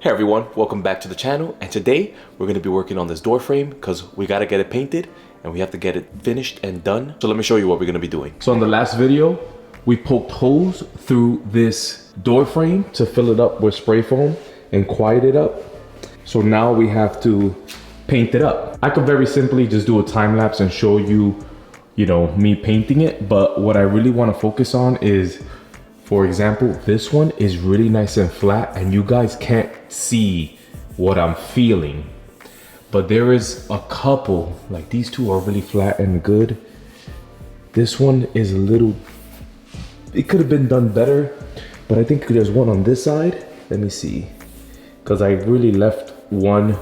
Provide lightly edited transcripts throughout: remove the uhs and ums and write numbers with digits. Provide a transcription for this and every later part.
Hey everyone, welcome back to the channel, and today we're going to be working on this door frame because we got to get it painted and we have to get it finished and done. So let me show you what we're going to be doing. So in the last video, we poked holes through this door frame to fill it up with spray foam and quiet it up. So now we have to paint it up. I could very simply just do a time lapse and show you, me painting it, but what I really want to focus on is, for example, this one is really nice and flat and you guys can't see what I'm feeling. But there is a couple, like these two are really flat and good. This one is a little, it could have been done better, but I think there's one on this side. Let me see, because I really left one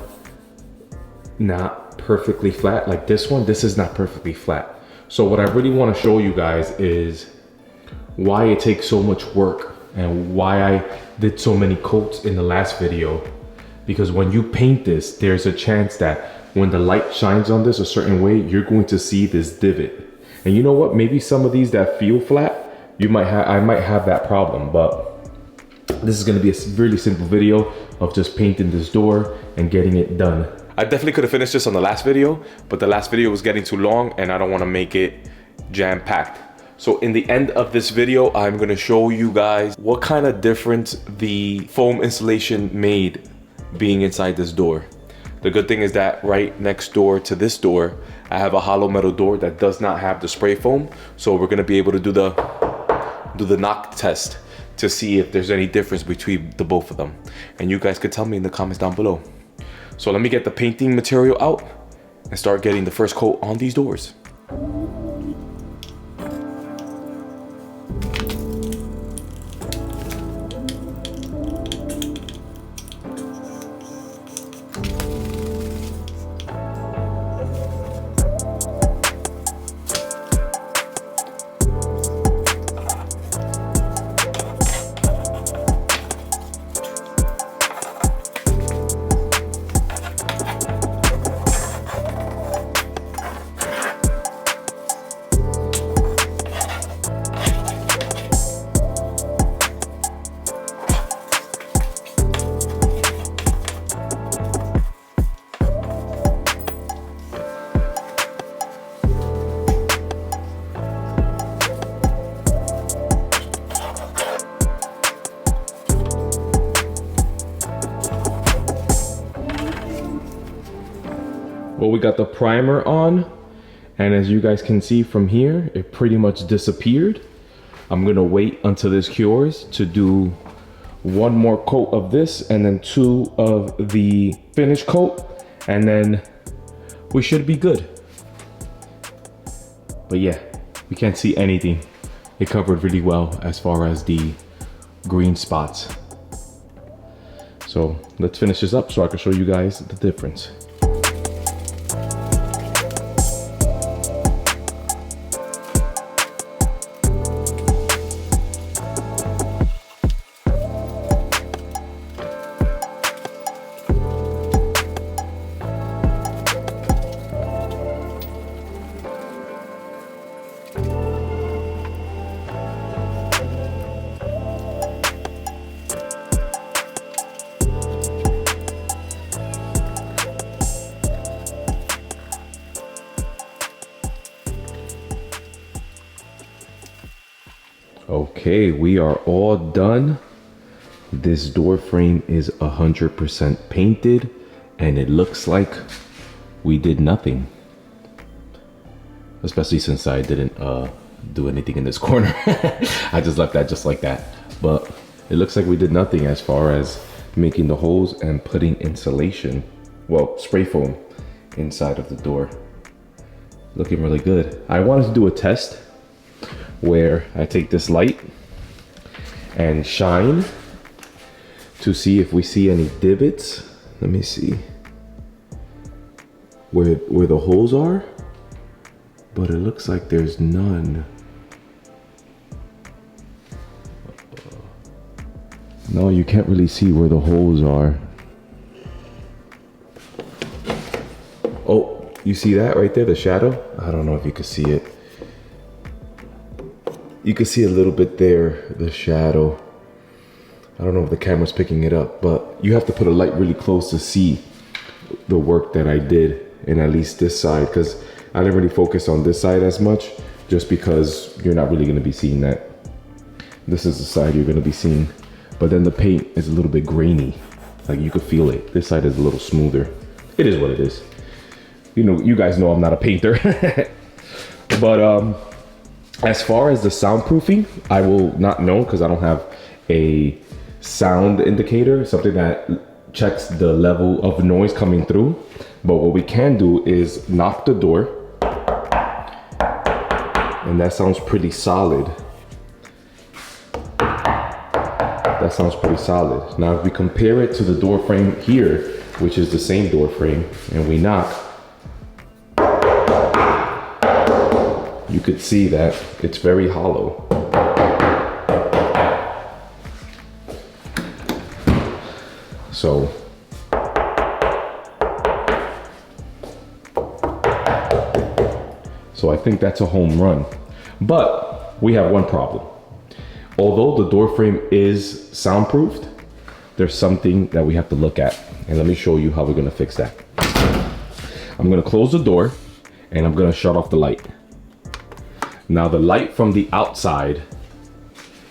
not perfectly flat. Like this one, this is not perfectly flat. So what I really want to show you guys is why it takes so much work and why I did so many coats in the last video. Because when you paint this, there's a chance that when the light shines on this a certain way, you're going to see this divot. And you know what? Maybe some of these that feel flat, I might have that problem, but this is going to be a really simple video of just painting this door and getting it done. I definitely could have finished this on the last video, but the last video was getting too long and I don't want to make it jam-packed. So in the end of this video, I'm gonna show you guys what kind of difference the foam insulation made being inside this door. The good thing is that right next door to this door, I have a hollow metal door that does not have the spray foam. So we're gonna be able to do the knock test to see if there's any difference between the both of them. And you guys could tell me in the comments down below. So let me get the painting material out and start getting the first coat on these doors. Well, we got the primer on, and as you guys can see from here, it pretty much disappeared. I'm gonna wait until this cures to do one more coat of this and then 2 of the finish coat, and then we should be good. But yeah, we can't see anything. It covered really well as far as the green spots. So let's finish this up so I can show you guys the difference. Okay, we are all done. This door frame is 100% painted and it looks like we did nothing. Especially since I didn't do anything in this corner. I just left that just like that. But it looks like we did nothing as far as making the holes and putting insulation, well, spray foam inside of the door. Looking really good. I wanted to do a test where I take this light and shine to see if we see any divots. Let me see where the holes are, but it looks like there's none. No, you can't really see where the holes are. Oh, you see that right there, the shadow? I don't know if you can see it. You can see a little bit there, the shadow. I don't know if the camera's picking it up, but you have to put a light really close to see the work that I did in at least this side, because I didn't really focus on this side as much, just because you're not really gonna be seeing that. This is the side you're gonna be seeing, but then the paint is a little bit grainy. Like you could feel it. This side is a little smoother. It is what it is. You know, you guys know I'm not a painter. But as far as the soundproofing, I will not know because I don't have a sound indicator, something that checks the level of noise coming through. But what we can do is knock the door, and that sounds pretty solid. That sounds pretty solid. Now, if we compare it to the door frame here, which is the same door frame, and we knock, you could see that it's very hollow. So I think that's a home run. But we have one problem. Although the door frame is soundproofed, there's something that we have to look at. And let me show you how we're gonna fix that. I'm gonna close the door and I'm gonna shut off the light. Now the light from the outside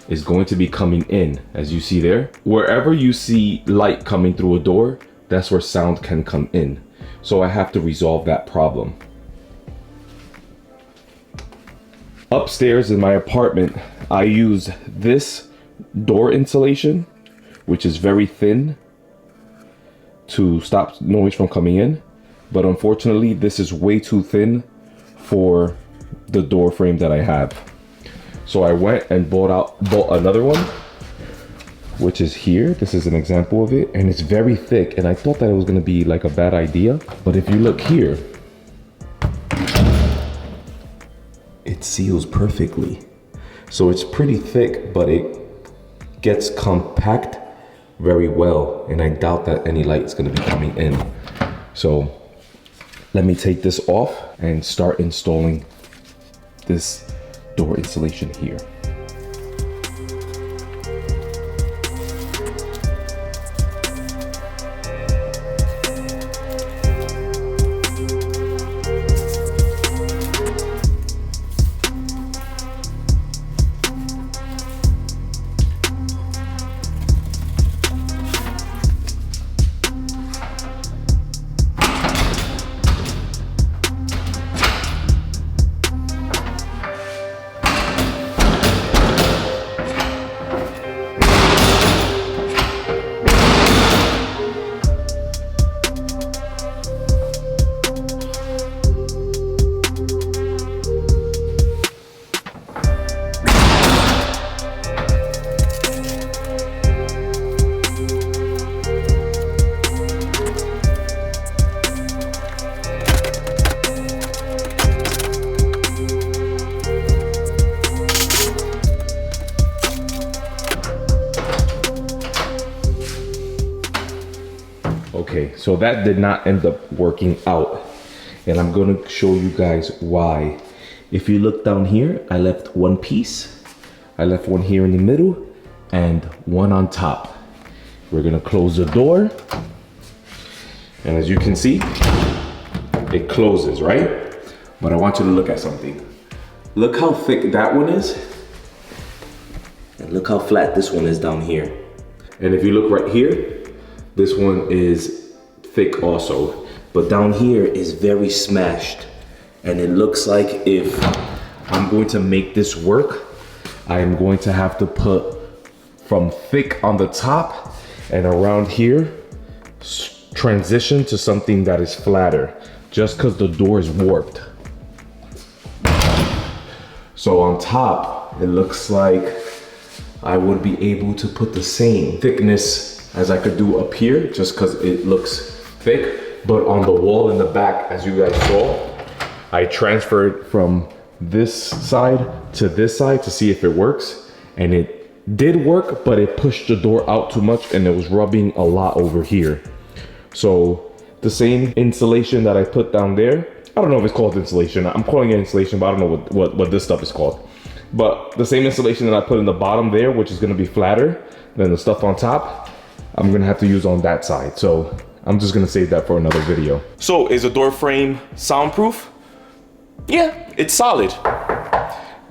is going to be coming in, as you see there. Wherever you see light coming through a door, that's where sound can come in. So I have to resolve that problem. Upstairs in my apartment, I use this door insulation, which is very thin, to stop noise from coming in. But unfortunately, this is way too thin for the door frame that I have. So I went and bought another one, which is here. This is an example of it, and it's very thick. And I thought that it was gonna be like a bad idea, but if you look here, it seals perfectly. So it's pretty thick, but it gets compact very well, and I doubt that any light is gonna be coming in. So let me take this off and start installing this door insulation here. Okay, so that did not end up working out, and I'm gonna show you guys why. If you look down here, I left one piece. I left one here in the middle and one on top. We're gonna close the door, and as you can see, it closes, right? But I want you to look at something. Look how thick that one is, and look how flat this one is down here. And if you look right here, this one is thick also, but down here is very smashed. And it looks like if I'm going to make this work, I am going to have to put from thick on the top and around here, transition to something that is flatter, just because the door is warped. So on top, it looks like I would be able to put the same thickness as I could do up here, just because it looks thick. But on the wall in the back, as you guys saw, I transferred from this side to this side to see if it works. And it did work, but it pushed the door out too much and it was rubbing a lot over here. So the same insulation that I put down there, I don't know if it's called insulation. I'm calling it insulation, but I don't know what this stuff is called. But the same insulation that I put in the bottom there, which is gonna be flatter, Then the stuff on top, I'm gonna have to use on that side. So I'm just gonna save that for another video. So is a door frame soundproof? Yeah, it's solid.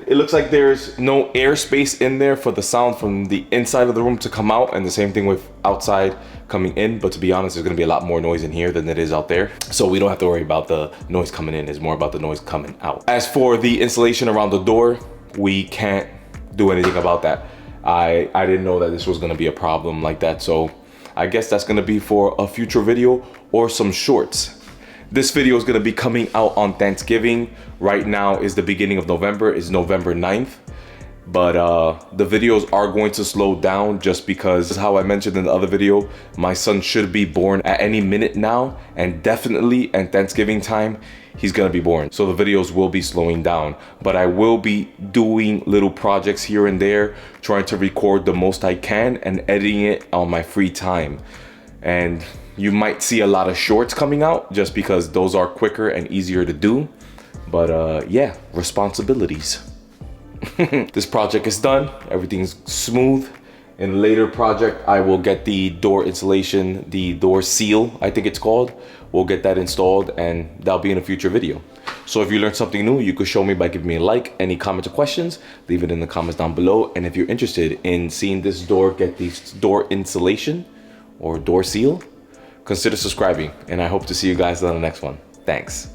It looks like there's no airspace in there for the sound from the inside of the room to come out, and the same thing with outside coming in. But to be honest, there's gonna be a lot more noise in here than it is out there. So we don't have to worry about the noise coming in, it's more about the noise coming out. As for the installation around the door, we can't do anything about that. I didn't know that this was gonna be a problem like that. So I guess that's gonna be for a future video or some shorts. This video is gonna be coming out on Thanksgiving. Right now is the beginning of November, is November 9th. But the videos are going to slow down just because, how I mentioned in the other video, my son should be born at any minute now, and definitely at Thanksgiving time, he's gonna be born. So the videos will be slowing down, but I will be doing little projects here and there, trying to record the most I can and editing it on my free time. And you might see a lot of shorts coming out just because those are quicker and easier to do. But yeah, responsibilities. This project is done, everything's smooth. In a later project, I will get the door insulation, the door seal, I think it's called. We'll get that installed, and that'll be in a future video. So if you learned something new, you could show me by giving me a like. Any comments or questions, leave it in the comments down below. And if you're interested in seeing this door get the door insulation or door seal, consider subscribing, and I hope to see you guys on the next one. Thanks.